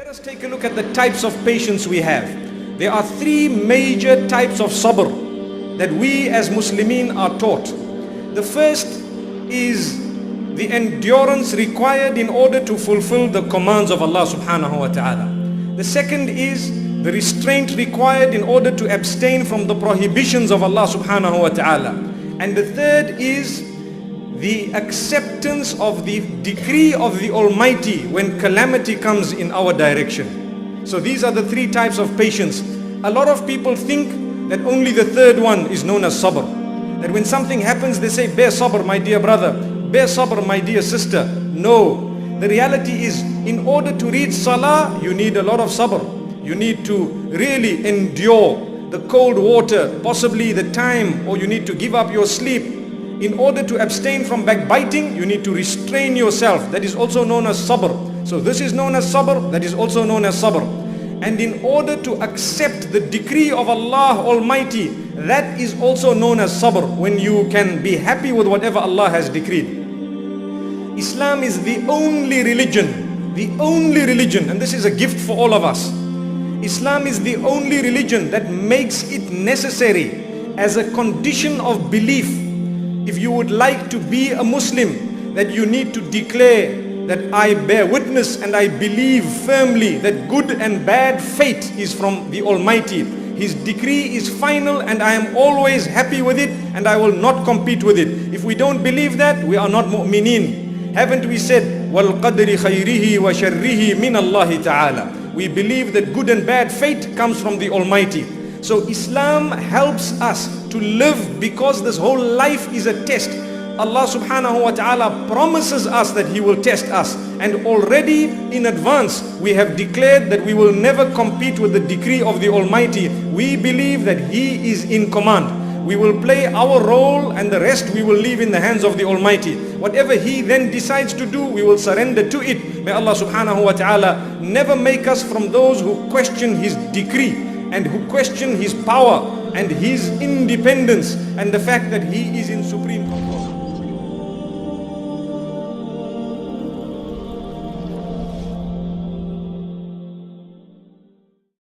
Let us take a look at the types of patience we have. There are three major types of sabr that we as Muslimin are taught. The first is the endurance required in order to fulfill the commands of Allah subhanahu wa ta'ala. The second is the restraint required in order to abstain from the prohibitions of Allah subhanahu wa ta'ala. And the third is the acceptance of the decree of the Almighty when calamity comes in our direction. So these are the three types of patience. A lot of people think that only the third one is known as sabr. That when something happens, they say, bear sabr, my dear brother, bear sabr, my dear sister. No, the reality is, in order to read salah, you need a lot of sabr. You need to really endure the cold water, possibly the time, or you need to give up your sleep. In order to abstain from backbiting, you need to restrain yourself. That is also known as sabr. So this is known as sabr, that is also known as sabr. And in order to accept the decree of Allah Almighty, that is also known as sabr, when you can be happy with whatever Allah has decreed. Islam is the only religion, and this is a gift for all of us. Islam is the only religion that makes it necessary as a condition of belief. If you would like to be a Muslim, that you need to declare that I bear witness and I believe firmly that good and bad fate is from the Almighty. His decree is final and I am always happy with it and I will not compete with it. If we don't believe that, we are not mu'mineen. Haven't we said, وَالْقَدْرِ خَيْرِهِ وَشَرِّهِ مِنَ اللَّهِ تَعَالَى. We believe that good and bad fate comes from the Almighty. So Islam helps us to live, because this whole life is a test. Allah subhanahu wa ta'ala promises us that He will test us, and already in advance we have declared that we will never compete with the decree of the Almighty. We believe that He is in command. We will play our role and the rest we will leave in the hands of the Almighty. Whatever He then decides to do, we will surrender to it. May Allah subhanahu wa ta'ala never make us from those who question His decree and who question His power and His independence and the fact that He is in supreme control.